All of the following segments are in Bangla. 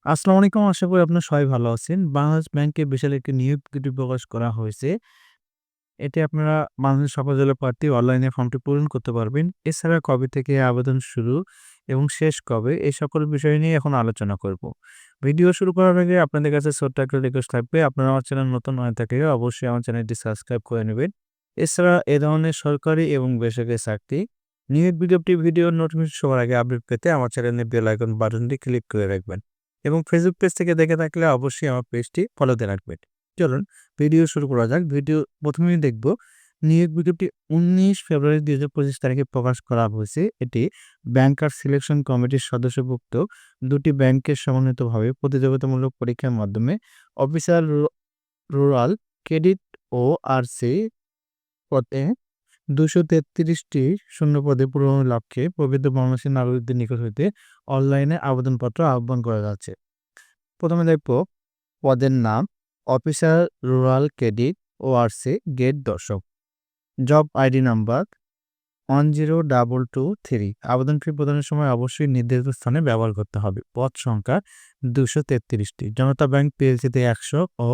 আসসালামু আলাইকুম। আশা করি আপনারা সবাই ভালো আছেন। বাংলাদেশ ব্যাংকে বিশাল একটি নিয়োগ বিজ্ঞপ্তি প্রকাশ করা হয়েছে। এতে আপনারা বাংলাদেশ সকল জেলার প্রার্থী অনলাইনে ফর্মটি পূরণ করতে পারবেন। এছাড়া কবে থেকে আবেদন শুরু এবং শেষ কবে এই সকল বিষয় নিয়ে এখন আলোচনা করব। ভিডিও শুরু করার আগে আপনাদের কাছে ছোট্ট একটা রিকোয়েস্ট থাকবে। আপনারা আমার চ্যানেল নতুন হয়ে থাকলে অবশ্যই আমার চ্যানেলটি সাবস্ক্রাইব করে নেবেন। এছাড়া এ ধরনের সরকারি এবং বেসরকারি চাকরি নিয়োগ বিজ্ঞপ্তি ভিডিওর নোটিফিকেশন সবার আগে আপডেট পেতে আমার চ্যানেলের বেল আইকন বাটনটি ক্লিক করে রাখবেন। এবং ফেসবুক পেজ থেকে দেখে থাকলে অবশ্যই আমার পেজটি ফলোতে রাখবেন। চলুন ভিডিও শুরু করা যাক। ভিডিও ১ম এই দেখব নিয়োগ বিজ্ঞপ্তি ১৯ ফেব্রুয়ারি ২০২৫ তারিখে প্রকাশ করা হয়েছে। এটি ব্যাংকার সিলেকশন কমিটির সদস্যভুক্ত ২টি ব্যাংকের সমন্বিতভাবে প্রতিযোগিতামূলক পরীক্ষার মাধ্যমে অফিসার রুরাল ক্রেডিট ও আরসি পদে ২৩৩ টি শূন্যপদে পূরণের লক্ষ্যে প্রকৃত বাংলাদেশের নাগরিকদের নিকট হইতে অনলাইনে আবেদনপত্র আহ্বান করা যাচ্ছে। ১ম এ দেখব পদের নাম officer rural credit ORC grade ১০। Job ID number ১০২23। আবেদন ফি প্রদানের সময় অবশ্যই নির্ধারিত স্থানে ব্যবহার করতে হবে। পদ সংখ্যা ২৩৩ টি। জনতা ব্যাংক পিএলসিতে ১০০ ও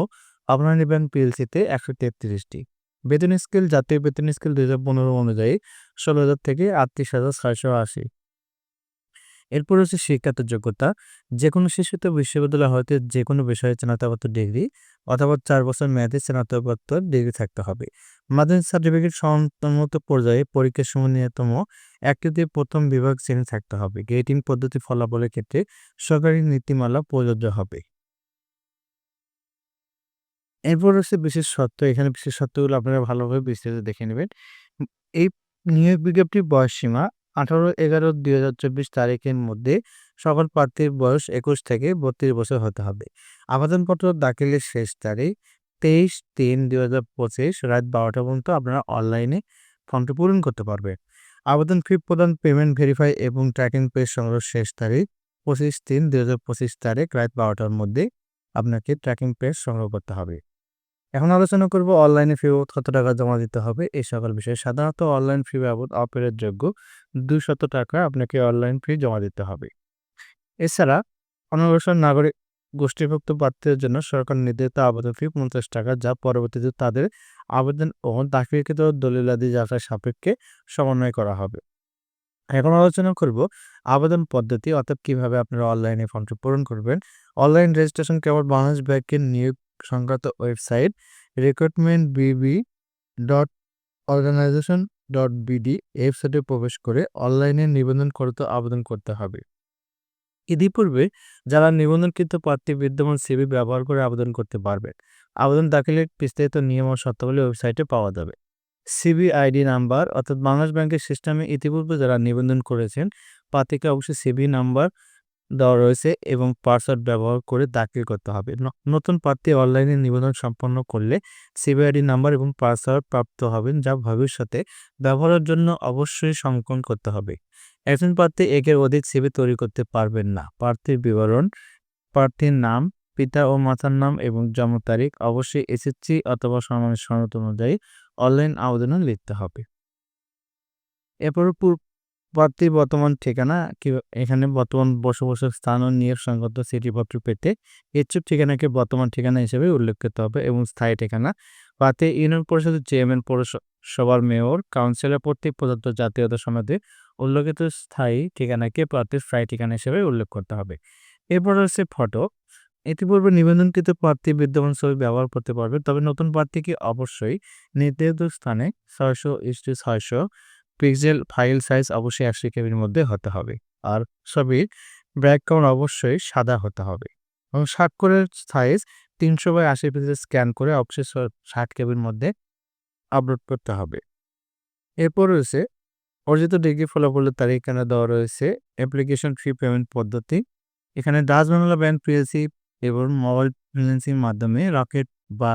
অগ্রণী ব্যাংক পিএলসিতে ১৩৩ টি। বেতন স্কেল জাতীয় বেতন স্কেল ২০১৫ অনুযায়ী ১৬,০০০ থেকে ৩৮,৬৮০। এরপর হচ্ছে শিক্ষাগত যোগ্যতা। যেকোনো শিক্ষিত বিশ্ববিদ্যালয় হতে যেকোনো বিষয়ে স্নাতকোত্তর ডিগ্রি অথবা ৪ বছর মেয়াদী স্নাতকোত্তর ডিগ্রি থাকতে হবে। মাধ্যমিক সার্টিফিকেট সম্মত পর্যায়ে পরীক্ষার সময় ন্যূনতম ১টিতে প্রথম বিভাগ শ্রেণী থাকতে হবে। গ্রেডিং পদ্ধতি ফলাফলের ক্ষেত্রে সরকারি নীতিমালা প্রযোজ্য হবে। এরপর হচ্ছে বিশেষ শর্ত। এখানে বিশেষ শর্তগুলো আপনারা ভালোভাবে বিস্তারিত দেখে নেবেন। এই নিয়োগ বিজ্ঞপ্তির বয়সসীমা ১৮/১১/২০২৪ তারিখের মধ্যে সকল প্রার্থীর বয়স ২১ থেকে ৩২ বছর হতে হবে। আবেদনপত্র দাখিলের শেষ তারিখ ২৩/৩/২০২৫ রাত ১২টা পর্যন্ত আপনারা অনলাইনে ফর্মটি পূরণ করতে পারবেন। আবেদন ফি প্রদান, পেমেন্ট ভেরিফাই এবং ট্র্যাকিং পেজ সংগ্রহ শেষ তারিখ ২৫/৩/২০২৫ তারিখ রাত ১২টার মধ্যে আপনাকে ট্র্যাকিং পেজ সংগ্রহ করতে হবে। এখন আলোচনা করব অনলাইনে ফি বাবদ কত টাকা জমা দিতে হবে এই সকল বিষয়ে। সাধারণত অনলাইন ফি বাবদ অপেরোর যোগ্য ৳২০০ আপনাকে অনলাইন ফি জমা দিতে হবে। এছাড়া অনগ্রসর নাগরিক গোষ্ঠীভুক্ত প্রার্থীদের জন্য সরকার নির্ধারিত আবেদন ফি ৳৫০, যা পরবর্তীতে তাদের আবেদন ও দাখিলকৃত দলিলাদি যাচাই সাপেক্ষে সমন্বয় করা হবে। এখন আলোচনা করব আবেদন পদ্ধতি, অর্থাৎ কিভাবে আপনারা অনলাইনে ফর্মটি পূরণ করবেন। অনলাইন রেজিস্ট্রেশন কেবল বাংলাদেশ ব্যাংকের নিয়োগ সংক্রান্ত ওয়েবসাইট recruitmentbb.organization.bd এই ওয়েবসাইটে প্রবেশ করে অনলাইনে নিবন্ধন করতে আবেদন করতে হবে। ইতিপূর্বে যারা নিবন্ধনকৃত প্রার্থী বিদ্যমান সিভি ব্যবহার করে আবেদন করতে পারবেন। আবেদন দাখিলের বিস্তারিত নিয়ম ও শর্তাবলী ওয়েবসাইটে পাওয়া যাবে। সিবি আইডি নাম্বার, অর্থাৎ বাংলাদেশ ব্যাংকের সিস্টেমে ইতিপূর্বে যারা নিবন্ধন করেছেন প্রার্থীকে অবশ্যই সিবি নাম্বার দেওয়া রয়েছে এবং পাসওয়ার্ড ব্যবহার করে দাখিল করতে হবে। নতুন প্রার্থী অনলাইনে নিবন্ধন সম্পন্ন করলে সিবি আইডি নাম্বার এবং পাসওয়ার্ড প্রাপ্ত হবেন, যা ভবিষ্যতে ব্যবহারের জন্য অবশ্যই সংরক্ষণ করতে হবে। একজন প্রার্থী একের অধিক সিবি তৈরি করতে পারবেন না। প্রার্থীর বিবরণ, প্রার্থীর নাম, পিতা ও মাতার নাম এবং জন্ম তারিখ অবশ্যই এসএসসি অথবা সমমানের সনদ অনুযায়ী অনলাইন আবেদনে লিখতে হবে। এরপর প্রার্থীর বর্তমান ঠিকানা, এখানে বর্তমান বসবাসের স্থান ও নিয়োগ সংক্রান্ত চিঠিপত্র পেতে ইচ্ছুক ঠিকানাকে বর্তমান ঠিকানা হিসেবে উল্লেখ করতে হবে এবং স্থায়ী ঠিকানা প্রার্থী ইউনিয়ন পরিষদের চেয়ারম্যান, পৌরসভার মেয়র, কাউন্সিলর কর্তৃক প্রদত্ত জাতীয়তা সনদে উল্লেখিত স্থায়ী ঠিকানাকে প্রার্থীর স্থায়ী ঠিকানা হিসেবে উল্লেখ করতে হবে। এরপর হচ্ছে ফটো। ইতিপূর্বে নিবন্ধনকৃত প্রার্থী বিদ্যমান ছবি ব্যবহার করতে পারবে, তবে নতুন প্রার্থীকে অবশ্যই নির্ধারিত স্থানে ৬০০x৬০০ পিক্সেল ফাইল সাইজ অবশ্যই ১০০ কেবির মধ্যে হতে হবে। আর ছবির ব্যাকগ্রাউন্ড অবশ্যই সাদা হতে হবে এবং স্বাক্ষরের সাইজ ৩০০/৮০ পিক্সেল স্ক্যান করে অবশ্যই ৬০ কেবির মধ্যে আপলোড করতে হবে। এরপর রয়েছে অর্জিত ডিগ্রি ফলাফলের তারিখ এখানে দেওয়া রয়েছে। অ্যাপ্লিকেশন ফি পেমেন্ট পদ্ধতি, এখানে ডাচ বাংলা ব্যাংক পিএলসি এবং মোবাইল ফ্রিল্যান্সিং মাধ্যমে রকেট বা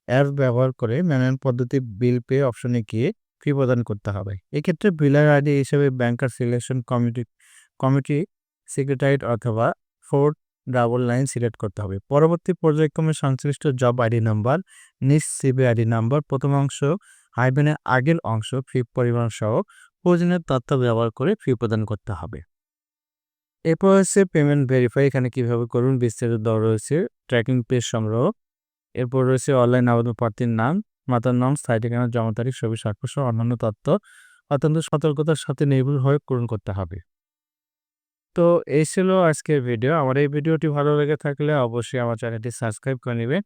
অ্যাপ ব্যবহার করে ম্যানুয়াল পদ্ধতি বিল পে অপশনে গিয়ে ফি প্রদান করতে হবে। এক্ষেত্রে বিলার আইডি হিসেবে ব্যাংকার সিলেকশন কমিটি সেক্রেটারিয়েট অথবা 499 সিলেক্ট করতে হবে। পরবর্তী পর্যায়ক্রমে সংশ্লিষ্ট জব আইডি নাম্বার, নিজ সিবি আইডি নাম্বার, প্রথম অংশ হাইফেনের আগের অংশ ফি পরিমাণ সহ প্রয়োজনীয় তথ্য ব্যবহার করে ফি প্রদান করতে হবে। এরপর হচ্ছে পেমেন্ট ভেরিফাই, এখানে কিভাবে করুন বিস্তারিত দেওয়া রয়েছে। ট্র্যাকিং পেজ সংগ্রহ, এরপর রয়েছে অনলাইন আবেদন প্রার্থীর নাম, মাতার নাম, স্থায়ী ঠিকানা, জমা তারিখ, ছবি, স্বাক্ষর সহ অন্যান্য তথ্য অত্যন্ত সতর্কতার সাথে নির্ভুলভাবে পূরণ করতে হবে। তো এই ছিল আজকের ভিডিও। আমার এই ভিডিওটি ভালো লেগে থাকলে অবশ্যই আমার চ্যানেলটি সাবস্ক্রাইব করে নিবেন।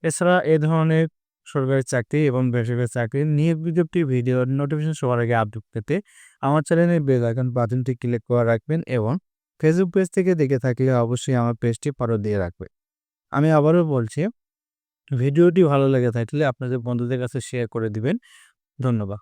এছাড়া এ ধরনের সরকারি চাকরি এবং বেসরকারি চাকরির নিয়োগ বিজ্ঞপ্তি ভিডিওর নোটিফিকেশন সবার আগে আপডেট পেতে আমার চ্যানেলের বেল আইকন বাটনটি ক্লিক করে রাখবেন এবং ফেসবুক পেজ থেকে দেখে থাকলে অবশ্যই আমার পেজটি ফলো দিয়ে রাখবেন। আমি আবারও বলছি, ভিডিওটি ভালো লেগে থাকলে আপনাদের বন্ধুদের কাছে শেয়ার করে দিবেন। ধন্যবাদ।